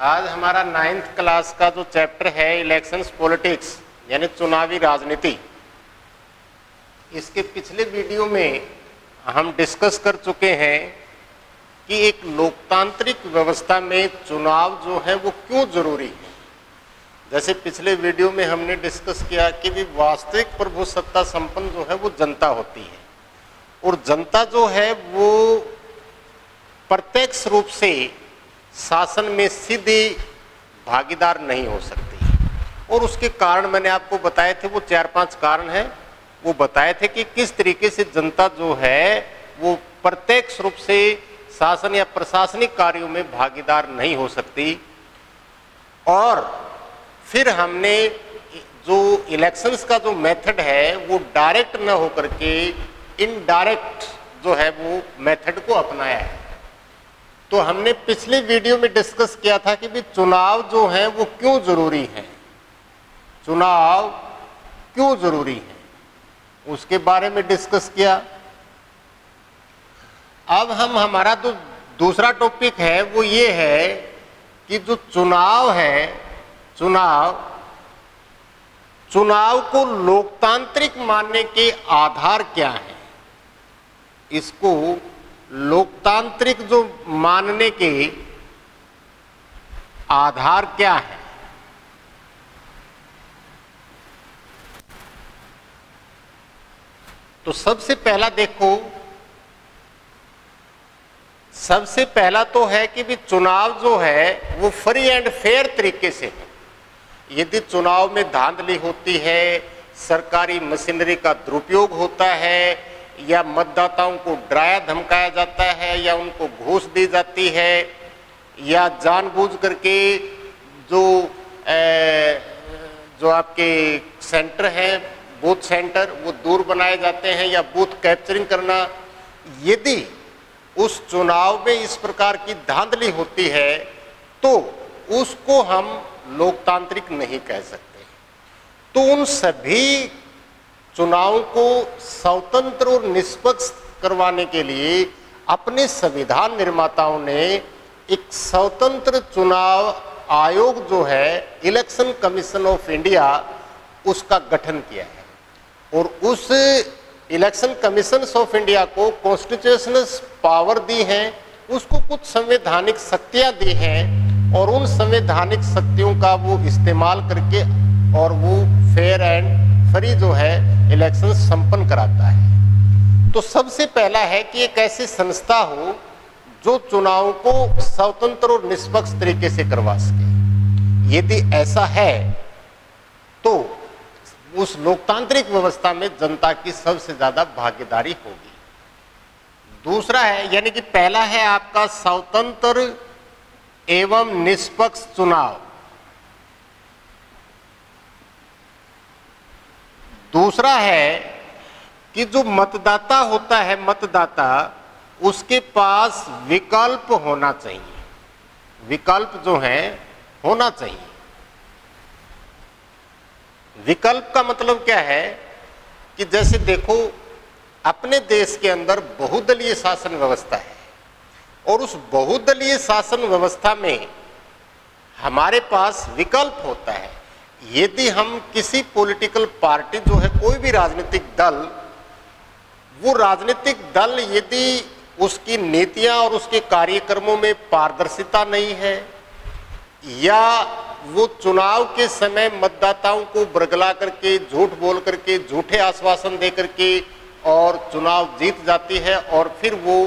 आज हमारा 9th class का जो चैप्टर है इलेक्शंस पॉलिटिक्स यानी चुनावी राजनीति, इसके पिछले वीडियो में हम डिस्कस कर चुके हैं कि एक लोकतांत्रिक व्यवस्था में चुनाव जो है वो क्यों जरूरी है। जैसे पिछले वीडियो में हमने डिस्कस किया कि भी वास्तविक प्रभुसत्ता संपन्न जो है वो जनता होती है और जनता जो है वो प्रत्यक्ष रूप से शासन में सीधी भागीदार नहीं हो सकती। और उसके कारण मैंने आपको बताए थे, वो 4-5 कारण हैं। वो बताए थे कि किस तरीके से जनता जो है वो प्रत्यक्ष रूप से शासन या प्रशासनिक कार्यों में भागीदार नहीं हो सकती। और फिर हमने जो इलेक्शंस का जो मेथड है वो डायरेक्ट न होकर के इनडायरेक्ट जो है वो मेथड को अपनाया है। तो हमने पिछले वीडियो में डिस्कस किया था कि भी चुनाव जो है वो क्यों जरूरी है, चुनाव क्यों जरूरी है, उसके बारे में डिस्कस किया। अब हम हमारा जो दूसरा टॉपिक है वो ये है कि जो चुनाव है, चुनाव को लोकतांत्रिक मानने के आधार क्या है, इसको लोकतांत्रिक जो मानने के आधार क्या है। तो सबसे पहला देखो, सबसे पहला तो है कि भी चुनाव जो है वो फ्री एंड फेयर तरीके से है। यदि चुनाव में धांधली होती है, सरकारी मशीनरी का दुरुपयोग होता है, या मतदाताओं को डराया धमकाया जाता है, या उनको घूस दी जाती है, या जानबूझ करके जो आपके सेंटर हैं, बूथ सेंटर, वो दूर बनाए जाते हैं, या बूथ कैप्चरिंग करना, यदि उस चुनाव में इस प्रकार की धांधली होती है तो उसको हम लोकतांत्रिक नहीं कह सकते। तो उन सभी चुनाव को स्वतंत्र और निष्पक्ष करवाने के लिए अपने संविधान निर्माताओं ने एक स्वतंत्र चुनाव आयोग जो है इलेक्शन कमीशन ऑफ इंडिया, उसका गठन किया है। और उस इलेक्शन कमीशन ऑफ इंडिया को कॉन्स्टिट्यूशनल पावर दी है, उसको कुछ संवैधानिक शक्तियां दी हैं, और उन संवैधानिक शक्तियों का वो इस्तेमाल करके और वो फेयर एंड फ्री जो है इलेक्शन संपन्न कराता है। तो सबसे पहला है कि एक ऐसी संस्था हो जो चुनाव को स्वतंत्र और निष्पक्ष तरीके से करवा सके। यदि ऐसा है तो उस लोकतांत्रिक व्यवस्था में जनता की सबसे ज्यादा भागीदारी होगी। दूसरा है, यानी कि पहला है आपका स्वतंत्र एवं निष्पक्ष चुनाव। दूसरा है कि जो मतदाता होता है, मतदाता, उसके पास विकल्प होना चाहिए, विकल्प जो है होना चाहिए। विकल्प का मतलब क्या है कि जैसे देखो अपने देश के अंदर बहुदलीय शासन व्यवस्था है, और उस बहुदलीय शासन व्यवस्था में हमारे पास विकल्प होता है। यदि हम किसी पॉलिटिकल पार्टी जो है, कोई भी राजनीतिक दल, वो राजनीतिक दल यदि उसकी नीतियां और उसके कार्यक्रमों में पारदर्शिता नहीं है, या वो चुनाव के समय मतदाताओं को बरगला करके, झूठ बोल करके, झूठे आश्वासन दे करके और चुनाव जीत जाती है, और फिर वो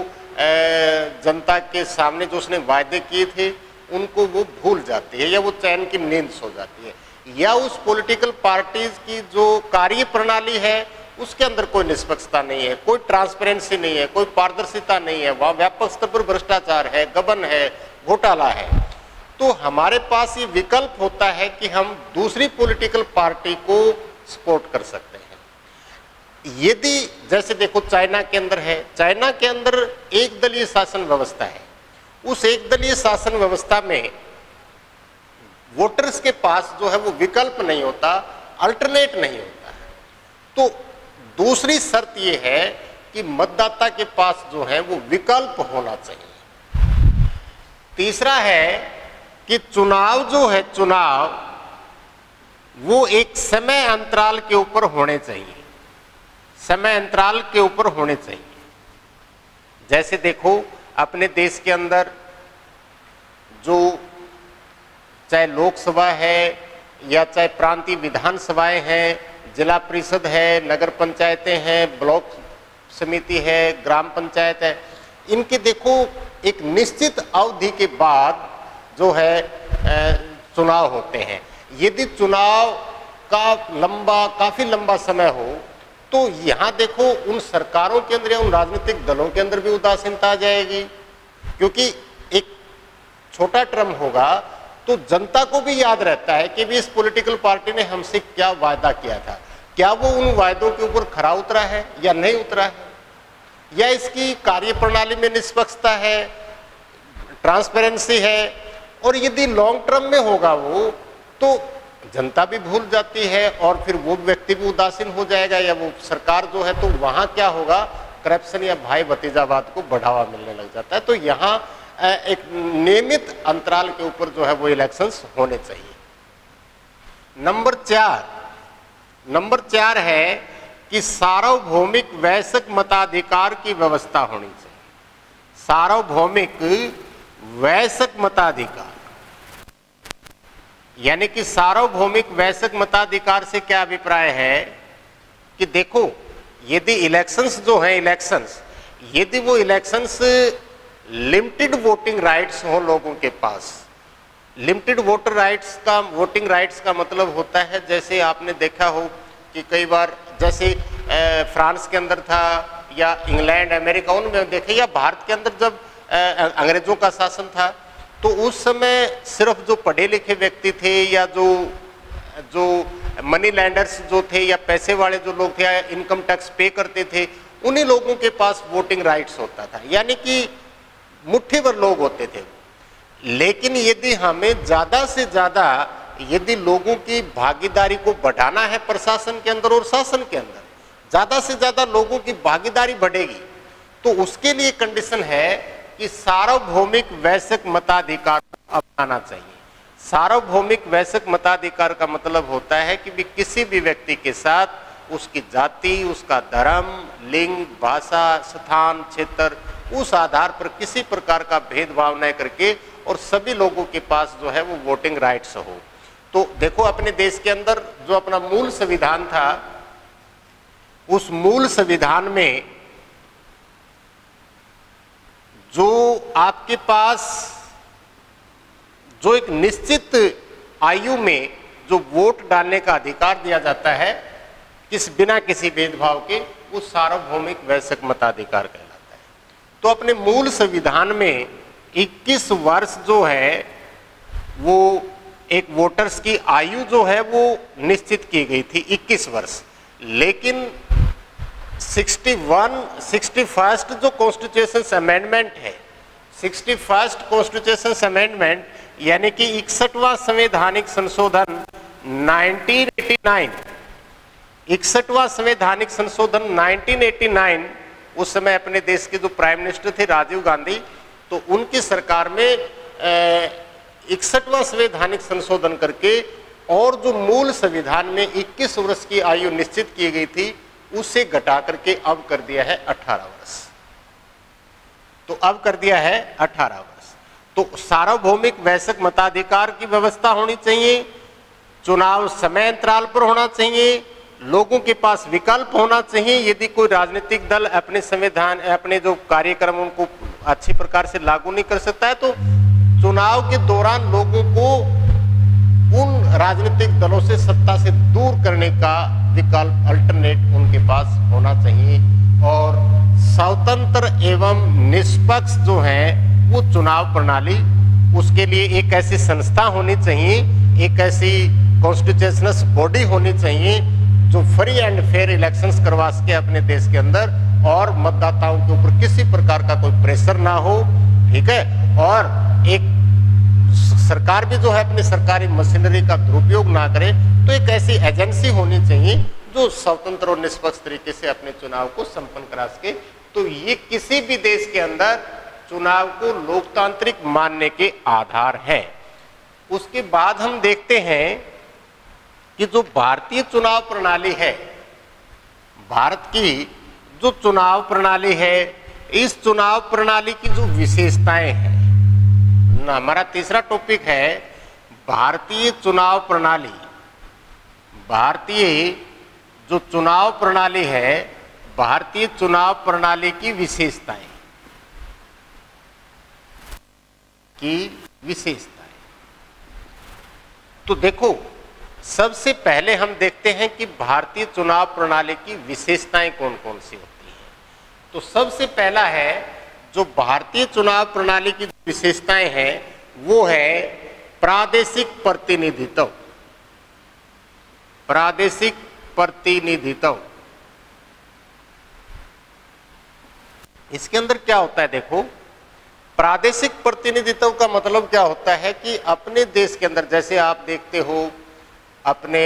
जनता के सामने जो उसने वायदे किए थे उनको वो भूल जाती है, या वो चैन की नींद सो जाती है, या उस पॉलिटिकल पार्टीज की जो कार्य प्रणाली है उसके अंदर कोई निष्पक्षता नहीं है, कोई ट्रांसपेरेंसी नहीं है, कोई पारदर्शिता नहीं है, वहाँ व्यापक स्तर पर भ्रष्टाचार है, गबन है, घोटाला है। तो हमारे पास ये विकल्प होता है कि हम दूसरी पॉलिटिकल पार्टी को सपोर्ट कर सकते हैं। यदि जैसे देखो चाइना के अंदर है, चाइना के अंदर एक दलीय शासन व्यवस्था है। उस एक दलीय शासन व्यवस्था में वोटर्स के पास जो है वो विकल्प नहीं होता, अल्टरनेट नहीं होता। तो दूसरी शर्त ये है कि मतदाता के पास जो है वो विकल्प होना चाहिए। तीसरा है कि चुनाव जो है, चुनाव वो एक समय अंतराल के ऊपर होने चाहिए, समय अंतराल के ऊपर होने चाहिए। जैसे देखो अपने देश के अंदर जो चाहे लोकसभा है या चाहे प्रांतीय विधानसभाएं हैं, जिला परिषद है, नगर पंचायतें हैं, ब्लॉक समिति है, ग्राम पंचायत है, इनके देखो एक निश्चित अवधि के बाद जो है चुनाव होते हैं। यदि चुनाव का काफी लंबा समय हो तो यहाँ देखो उन सरकारों के अंदर या उन राजनीतिक दलों के अंदर भी उदासीनता आ जाएगी, क्योंकि एक छोटा टर्म होगा तो जनता को भी याद रहता है कि भी इस पॉलिटिकल पार्टी ने हमसे क्या वायदा किया था, क्या वो उन वायदों के ऊपर खरा उतरा है या नहीं उतरा है, या इसकी कार्यप्रणाली में निष्पक्षता है, ट्रांसपेरेंसी है। और यदि लॉन्ग टर्म में होगा वो तो जनता भी भूल जाती है और फिर वो व्यक्ति भी उदासीन हो जाएगा या वो सरकार जो है, तो वहां क्या होगा, करप्शन या भाई भतीजावाद को बढ़ावा मिलने लग जाता है। तो यहाँ एक नियमित अंतराल के ऊपर जो है वो इलेक्शंस होने चाहिए। नंबर 4 है कि सार्वभौमिक वयस्क मताधिकार की व्यवस्था होनी चाहिए। सार्वभौमिक वयस्क मताधिकार यानी कि सार्वभौमिक वयस्क मताधिकार से क्या अभिप्राय है कि देखो यदि इलेक्शंस जो है, यदि वो इलेक्शंस लिमिटेड वोटिंग राइट्स हो लोगों के पास, लिमिटेड वोटिंग राइट्स का मतलब होता है, जैसे आपने देखा हो कि कई बार जैसे फ्रांस के अंदर था या इंग्लैंड अमेरिका उनमें देखे, या भारत के अंदर जब अंग्रेजों का शासन था तो उस समय सिर्फ जो पढ़े लिखे व्यक्ति थे या जो मनी लैंडर्स जो थे या पैसे वाले जो लोग थे या इनकम टैक्स पे करते थे, उन्हीं लोगों के पास वोटिंग राइट्स होता था, यानी कि मुट्ठी भर लोग होते थे। लेकिन यदि हमें ज्यादा से ज्यादा यदि लोगों की भागीदारी को बढ़ाना है प्रशासन के अंदर और शासन के अंदर, ज्यादा से ज्यादा लोगों की भागीदारी बढ़ेगी, तो उसके लिए कंडीशन है कि सार्वभौमिक वयस्क मताधिकार अपनाना चाहिए। सार्वभौमिक वयस्क मताधिकार का मतलब होता है कि भी किसी भी व्यक्ति के साथ उसकी जाति, उसका धर्म, लिंग, भाषा, स्थान, क्षेत्र, उस आधार पर किसी प्रकार का भेदभाव न करके और सभी लोगों के पास जो है वो वोटिंग राइट्स हो। तो देखो अपने देश के अंदर जो अपना मूल संविधान था, उस मूल संविधान में जो आपके पास जो एक निश्चित आयु में जो वोट डालने का अधिकार दिया जाता है बिना किसी भेदभाव के, वो सार्वभौमिक वयस्क मताधिकार कहलाता है। तो अपने मूल संविधान में 21 वर्ष जो है वो एक वोटर्स की आयु जो है वो निश्चित की गई थी 21 वर्ष, लेकिन 61 जो कॉन्स्टिट्यूशन अमेंडमेंट है, 61 कॉन्स्टिट्यूशन अमेंडमेंट यानी कि 61वां संवैधानिक संशोधन 1989, 61वां संवैधानिक संशोधन 1989, उस समय अपने देश के जो प्राइम मिनिस्टर थे राजीव गांधी, तो उनकी सरकार में 61वां संवैधानिक संशोधन करके और जो मूल संविधान में 21 वर्ष की आयु निश्चित की गई थी उसे घटा करके अब कर दिया है 18 वर्ष। तो अब कर दिया है 18 वर्ष। तो सार्वभौमिक वयस्क मताधिकार की व्यवस्था होनी चाहिए, चुनाव समय अंतराल पर होना चाहिए, लोगों के पास विकल्प होना चाहिए। यदि कोई राजनीतिक दल अपने संविधान अपने जो कार्यक्रम उनको अच्छी प्रकार से लागू नहीं कर सकता है तो चुनाव के दौरान लोगों को उन राजनीतिक दलों से सत्ता से दूर करने का विकल्प अल्टरनेट उनके पास होना चाहिए। और स्वतंत्र एवं निष्पक्ष जो है वो चुनाव प्रणाली, उसके लिए एक ऐसी संस्था होनी चाहिए, एक ऐसी कॉन्स्टिट्यूशनल बॉडी होनी चाहिए जो फ्री एंड फेयर इलेक्शंस करवा सके अपने देश के अंदर और मतदाताओं के ऊपर किसी प्रकार का कोई प्रेशर ना हो, ठीक है। और एक सरकार भी जो है अपनी सरकारी मशीनरी का दुरुपयोग ना करे, तो एक ऐसी एजेंसी होनी चाहिए जो स्वतंत्र और निष्पक्ष तरीके से अपने चुनाव को संपन्न करा सके। तो ये किसी भी देश के अंदर चुनाव को लोकतांत्रिक मानने के आधार है। उसके बाद हम देखते हैं कि जो भारतीय चुनाव प्रणाली है, भारत की जो चुनाव प्रणाली है, इस चुनाव प्रणाली की जो विशेषताएं हैं, हमारा तीसरा टॉपिक है भारतीय चुनाव प्रणाली। भारतीय जो चुनाव प्रणाली है, भारतीय चुनाव प्रणाली की विशेषताएं तो देखो, सबसे पहले हम देखते हैं कि भारतीय चुनाव प्रणाली की विशेषताएं कौन कौन सी होती हैं। तो सबसे पहला है, जो भारतीय चुनाव प्रणाली की विशेषताएं हैं वो है प्रादेशिक प्रतिनिधित्व। प्रादेशिक प्रतिनिधित्व, इसके अंदर क्या होता है, देखो प्रादेशिक प्रतिनिधित्व का मतलब क्या होता है कि अपने देश के अंदर, जैसे आप देखते हो अपने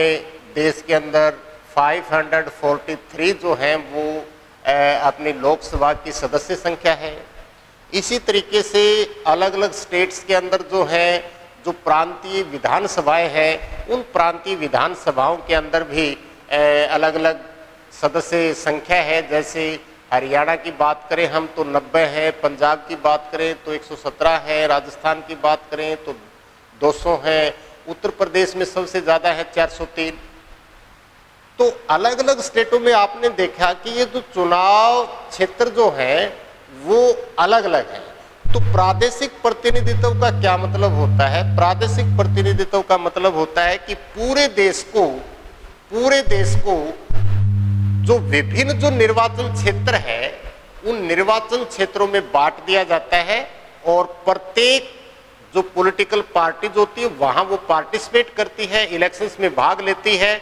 देश के अंदर 543 जो हैं वो अपनी लोकसभा की सदस्य संख्या है। इसी तरीके से अलग अलग स्टेट्स के अंदर जो है, जो प्रांतीय विधानसभाएं हैं, उन प्रांतीय विधानसभाओं के अंदर भी अलग अलग सदस्य संख्या है। जैसे हरियाणा की बात करें हम तो 90 है, पंजाब की बात करें तो 117 है, राजस्थान की बात करें तो 200 है, उत्तर प्रदेश में सबसे ज़्यादा है 403। तो अलग अलग स्टेटों में आपने देखा कि ये जो चुनाव क्षेत्र जो है वो अलग अलग है। तो प्रादेशिक प्रतिनिधित्व का क्या मतलब होता है? प्रादेशिक प्रतिनिधित्व का मतलब होता है कि पूरे देश को जो विभिन्न जो निर्वाचन क्षेत्र है, उन निर्वाचन क्षेत्रों में बांट दिया जाता है और प्रत्येक जो पॉलिटिकल पार्टी जो होती है वहां वो पार्टिसिपेट करती है, इलेक्शंस में भाग लेती है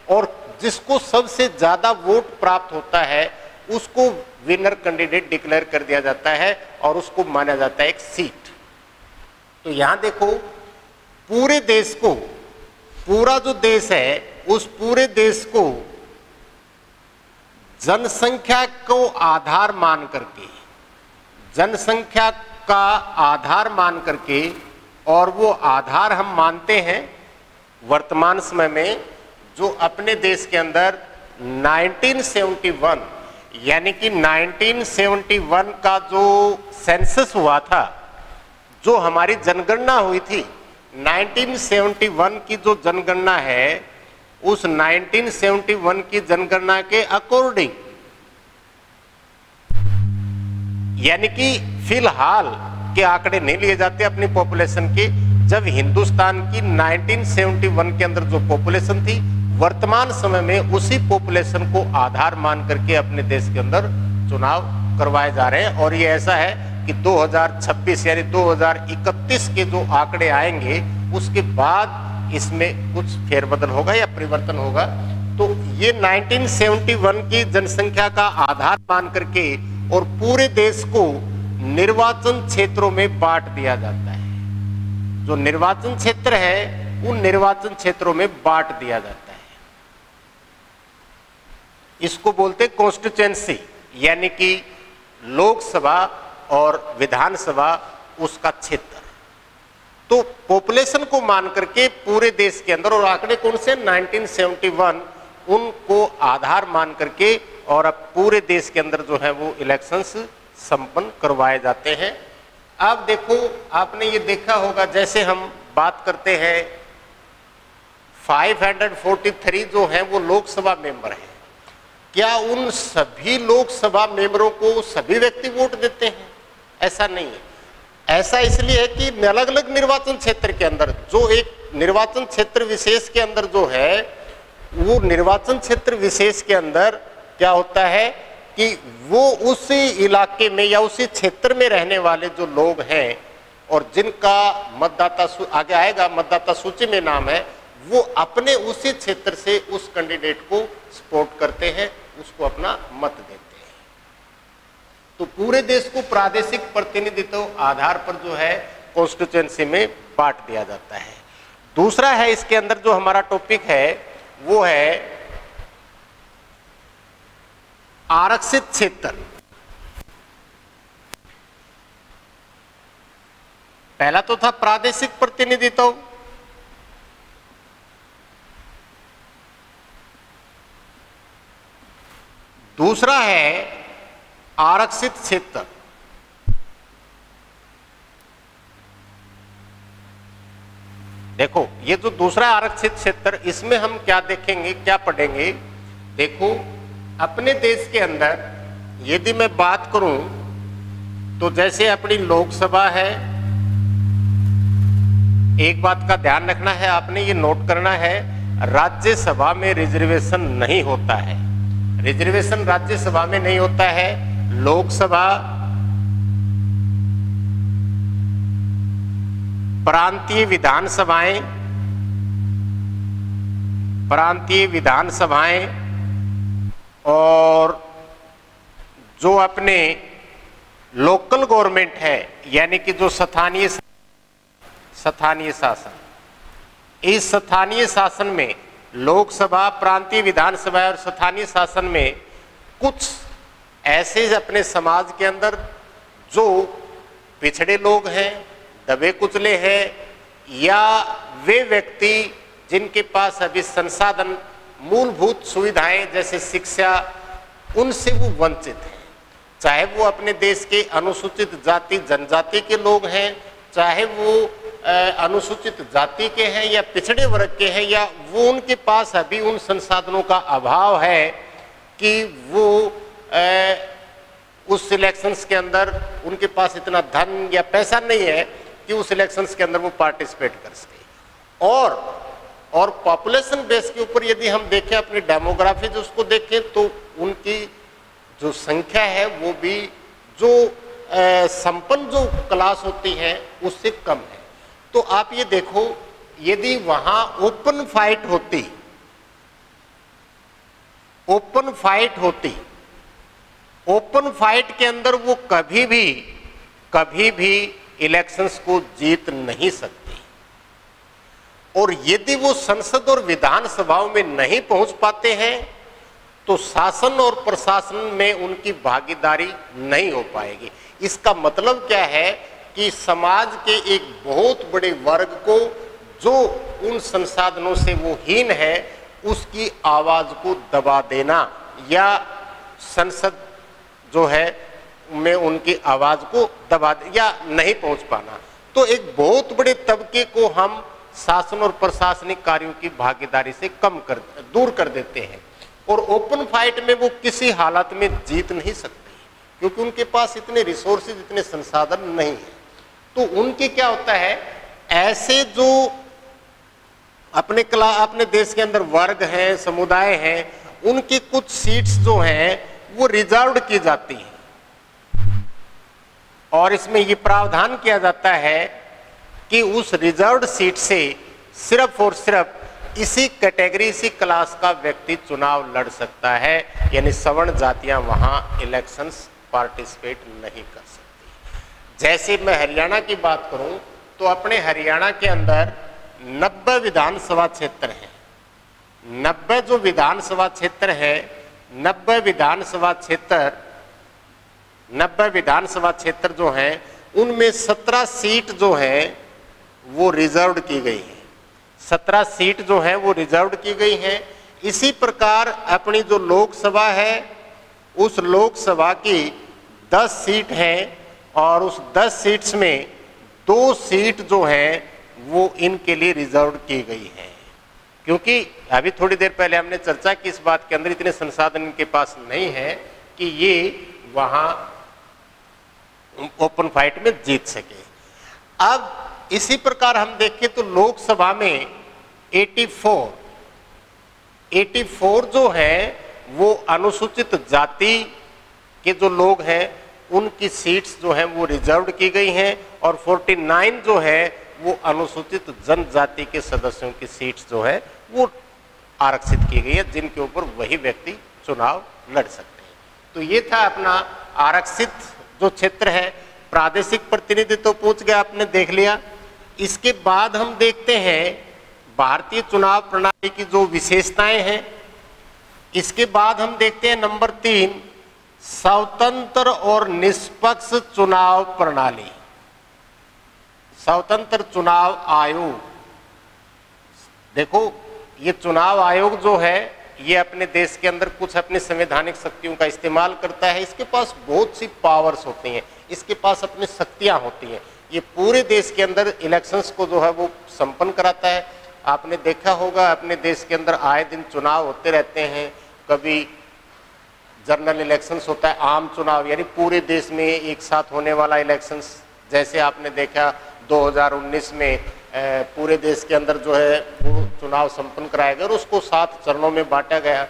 और जिसको सबसे ज्यादा वोट प्राप्त होता है उसको विनर कैंडिडेट डिक्लेयर कर दिया जाता है और उसको माना जाता है एक सीट। तो यहां देखो, पूरे देश को, पूरा जो देश है उस पूरे देश को जनसंख्या को आधार मान करके, जनसंख्या का आधार मान करके, और वो आधार हम मानते हैं वर्तमान समय में जो अपने देश के अंदर 1971 यानी कि 1971 का जो सेंसस हुआ था, जो हमारी जनगणना हुई थी, 1971 की जो जनगणना है, उस 1971 की जनगणना के अकॉर्डिंग, यानी कि फिलहाल के आंकड़े नहीं लिए जाते अपनी पॉपुलेशन के, जब हिंदुस्तान की 1971 के अंदर जो पॉपुलेशन थी, वर्तमान समय में उसी पॉपुलेशन को आधार मान करके अपने देश के अंदर चुनाव करवाए जा रहे हैं। और ये ऐसा है कि 2026 यानी 2031 के जो आंकड़े आएंगे उसके बाद इसमें कुछ फेरबदल होगा या परिवर्तन होगा। तो ये 1971 की जनसंख्या का आधार मान करके और पूरे देश को निर्वाचन क्षेत्रों में बांट दिया जाता है। जो निर्वाचन क्षेत्र है उन निर्वाचन क्षेत्रों में बांट दिया जाता है। इसको बोलते हैं कॉन्स्टिट्यूएंसी, यानी कि लोकसभा और विधानसभा उसका क्षेत्र। तो पॉपुलेशन को मान करके पूरे देश के अंदर, और आंकड़े कौन से 1971, उनको आधार मान करके और अब पूरे देश के अंदर जो है वो इलेक्शंस संपन्न करवाए जाते हैं। अब देखो, आपने ये देखा होगा, जैसे हम बात करते हैं 543 जो हैं वो लोकसभा मेंबर हैं, क्या उन सभी लोकसभा मेंबरों को सभी व्यक्ति वोट देते हैं? ऐसा नहीं है। ऐसा इसलिए है कि अलग अलग निर्वाचन क्षेत्र के अंदर, जो एक निर्वाचन क्षेत्र विशेष के अंदर जो है, वो निर्वाचन क्षेत्र विशेष के अंदर क्या होता है कि वो उसी इलाके में या उसी क्षेत्र में रहने वाले जो लोग हैं और जिनका मतदाता आगे आएगा, मतदाता सूची में नाम है, वो अपने उसी क्षेत्र से उस कैंडिडेट को सपोर्ट करते हैं, उसको अपना मत देते हैं। तो पूरे देश को प्रादेशिक प्रतिनिधित्व आधार पर जो है कॉन्स्टिट्यूएंसी में बांट दिया जाता है। दूसरा है इसके अंदर जो हमारा टॉपिक है वो है आरक्षित क्षेत्र। पहला तो था प्रादेशिक प्रतिनिधित्व, दूसरा है आरक्षित क्षेत्र। देखो ये जो दूसरा आरक्षित क्षेत्र, इसमें हम क्या देखेंगे, क्या पढ़ेंगे। देखो अपने देश के अंदर यदि मैं बात करूं तो जैसे अपनी लोकसभा है, एक बात का ध्यान रखना है, आपने ये नोट करना है, राज्यसभा में रिजर्वेशन नहीं होता है। रिजर्वेशन राज्यसभा में नहीं होता है। लोकसभा, प्रांतीय विधानसभाएं, प्रांतीय विधानसभाएं और जो अपने लोकल गवर्नमेंट है, यानी कि जो स्थानीय शासन, इस स्थानीय शासन में लोकसभा, प्रांतीय विधानसभा और स्थानीय शासन में कुछ ऐसे अपने समाज के अंदर जो पिछड़े लोग हैं, दबे कुचले हैं, या वे व्यक्ति जिनके पास अभी संसाधन, मूलभूत सुविधाएं जैसे शिक्षा, उनसे वो वंचित हैं। चाहे वो अपने देश के अनुसूचित जाति जनजाति के लोग हैं, चाहे वो अनुसूचित जाति के हैं या पिछड़े वर्ग के हैं, या वो उनके पास अभी उन संसाधनों का अभाव है कि वो उस इलेक्शंस के अंदर उनके पास इतना धन या पैसा नहीं है कि उस इलेक्शंस के अंदर वो पार्टिसिपेट कर सके। और पॉपुलेशन बेस के ऊपर यदि हम देखें, अपनी डेमोग्राफी जो उसको देखें, तो उनकी जो संख्या है वो भी जो संपन्न जो क्लास होती है उससे कम है। तो आप ये देखो, यदि वहां ओपन फाइट होती, ओपन फाइट के अंदर वो कभी भी इलेक्शंस को जीत नहीं सकती। और यदि वो संसद और विधानसभाओं में नहीं पहुंच पाते हैं तो शासन और प्रशासन में उनकी भागीदारी नहीं हो पाएगी। इसका मतलब क्या है कि समाज के एक बहुत बड़े वर्ग को, जो उन संसाधनों से वो हीन है, उसकी आवाज को दबा देना, या संसद जो है में उनकी आवाज को दबा या नहीं पहुंच पाना, तो एक बहुत बड़े तबके को हम शासन और प्रशासनिक कार्यों की भागीदारी से दूर कर देते हैं। और ओपन फाइट में वो किसी हालत में जीत नहीं सकते, क्योंकि उनके पास इतने रिसोर्सेज, इतने संसाधन नहीं है। तो उनके क्या होता है, ऐसे जो अपने देश के अंदर वर्ग हैं, समुदाय हैं, उनकी कुछ सीट्स जो हैं वो रिजर्व की जाती हैं। और इसमें ये प्रावधान किया जाता है कि उस रिजर्व्ड सीट से सिर्फ और सिर्फ इसी कैटेगरी, इसी क्लास का व्यक्ति चुनाव लड़ सकता है, यानी सवर्ण जातियां वहां इलेक्शंस पार्टिसिपेट नहीं कर सकती। जैसे मैं हरियाणा की बात करूं तो अपने हरियाणा के अंदर 90 विधानसभा क्षेत्र हैं। 90 जो विधानसभा क्षेत्र है, 90 विधानसभा क्षेत्र जो हैं उनमें 17 सीट जो हैं वो रिजर्व्ड की गई है। 17 सीट जो है वो रिजर्व्ड की गई हैं। इसी प्रकार अपनी जो लोकसभा है, उस लोकसभा की 10 सीट हैं और उस 10 सीट्स में 2 सीट जो हैं वो इनके लिए रिजर्व्ड की गई हैं। क्योंकि अभी थोड़ी देर पहले हमने चर्चा की इस बात के अंदर, इतने संसाधन इनके पास नहीं है कि ये वहां ओपन फाइट में जीत सके। अब इसी प्रकार हम देखें तो लोकसभा में 84 जो है वो अनुसूचित जाति के जो लोग हैं उनकी सीट्स जो हैं वो रिजर्व्ड की गई हैं, और 49 जो है वो अनुसूचित जनजाति के सदस्यों की सीट्स जो है वो आरक्षित की गई है, जिनके ऊपर वही व्यक्ति चुनाव लड़ सकते हैं। तो ये था अपना आरक्षित जो क्षेत्र है। प्रादेशिक प्रतिनिधित्व पूछ गया, आपने देख लिया। इसके बाद हम देखते हैं भारतीय चुनाव प्रणाली की जो विशेषताएं हैं। इसके बाद हम देखते हैं नंबर 3, स्वतंत्र और निष्पक्ष चुनाव प्रणाली, स्वतंत्र चुनाव आयोग। देखो ये चुनाव आयोग जो है ये अपने देश के अंदर कुछ अपनी संवैधानिक शक्तियों का इस्तेमाल करता है। इसके पास बहुत सी पावर्स होती हैं, इसके पास अपनी शक्तियां होती हैं। ये पूरे देश के अंदर इलेक्शंस को जो है वो संपन्न कराता है। आपने देखा होगा अपने देश के अंदर आए दिन चुनाव होते रहते हैं। कभी जनरल इलेक्शंस होता है, आम चुनाव, यानी पूरे देश में एक साथ होने वाला इलेक्शंस। जैसे आपने देखा 2019 में पूरे देश के अंदर जो है वो चुनाव संपन्न कराया गया और उसको 7 चरणों में बांटा गया।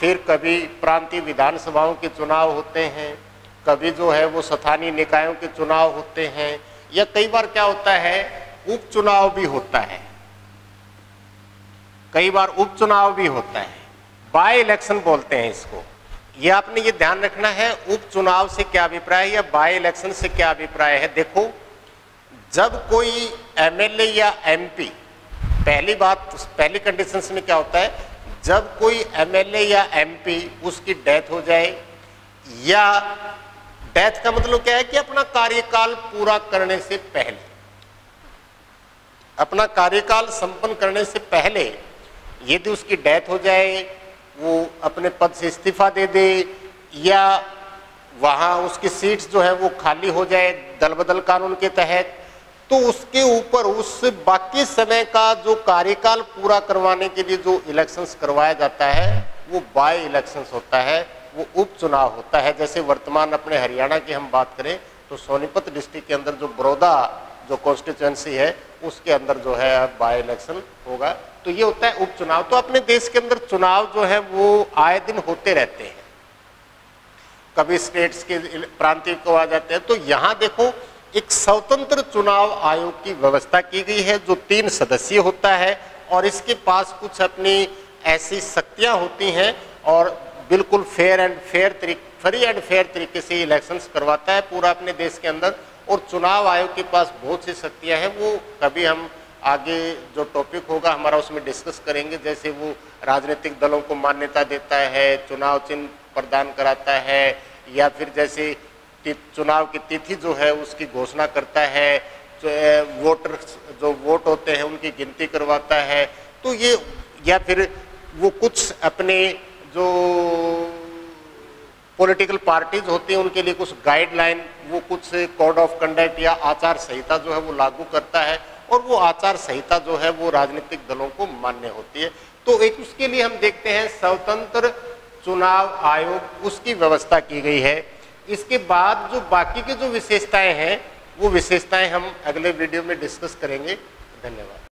फिर कभी प्रांतीय विधानसभाओं के चुनाव होते हैं, कभी जो है वो स्थानीय निकायों के चुनाव होते हैं, या कई बार क्या होता है उपचुनाव भी होता है, कई बार उपचुनाव भी होता है, बाय इलेक्शन बोलते हैं इसको। ये आपने ये ध्यान रखना है, उपचुनाव से क्या अभिप्राय है या बाय इलेक्शन से क्या अभिप्राय है। देखो, जब कोई एमएलए या एमपी, पहली कंडीशंस में क्या होता है, जब कोई एमएलए या एमपी उसकी डेथ हो जाए, या डेथ का मतलब क्या है कि अपना कार्यकाल पूरा करने से पहले, अपना कार्यकाल संपन्न करने से पहले यदि उसकी डेथ हो जाए, वो अपने पद से इस्तीफा दे दे, या वहां उसकी सीट्स जो है वो खाली हो जाए दल बदल कानून के तहत, तो उसके ऊपर उस बाकी समय का जो कार्यकाल पूरा करवाने के लिए जो इलेक्शंस करवाया जाता है वो बाय इलेक्शंस होता है, वो उपचुनाव होता है। जैसे वर्तमान अपने हरियाणा की हम बात करें तो सोनीपत डिस्ट्रिक्ट के अंदर जो बड़ौदा जो कॉन्स्टिट्यूएंसी है उसके अंदर जो है अब बाय इलेक्शन होगा, तो ये होता है उपचुनाव। तो अपने देश के अंदर चुनाव जो है वो आए दिन होते रहते हैं, कभी स्टेट्स के प्रांतीय को आ जाते हैं। तो यहाँ देखो एक स्वतंत्र चुनाव आयोग की व्यवस्था की गई है जो 3 सदस्यीय होता है और इसके पास कुछ अपनी ऐसी शक्तियां होती हैं और बिल्कुल फ्री एंड फेयर तरीके से इलेक्शंस करवाता है पूरा अपने देश के अंदर। और चुनाव आयोग के पास बहुत सी शक्तियां हैं, वो कभी हम आगे जो टॉपिक होगा हमारा उसमें डिस्कस करेंगे। जैसे वो राजनीतिक दलों को मान्यता देता है, चुनाव चिन्ह प्रदान कराता है, या फिर जैसे चुनाव की तिथि जो है उसकी घोषणा करता है, वोटर जो वोट होते हैं उनकी गिनती करवाता है। तो ये, या फिर वो कुछ अपने जो पॉलिटिकल पार्टीज होती हैं उनके लिए कुछ गाइडलाइन, वो कुछ कोड ऑफ कंडक्ट या आचार संहिता जो है वो लागू करता है, और वो आचार संहिता जो है वो राजनीतिक दलों को मान्य होती है। तो एक उसके लिए हम देखते हैं स्वतंत्र चुनाव आयोग, उसकी व्यवस्था की गई है। इसके बाद जो बाकी की जो विशेषताएं हैं वो विशेषताएं हम अगले वीडियो में डिस्कस करेंगे। धन्यवाद।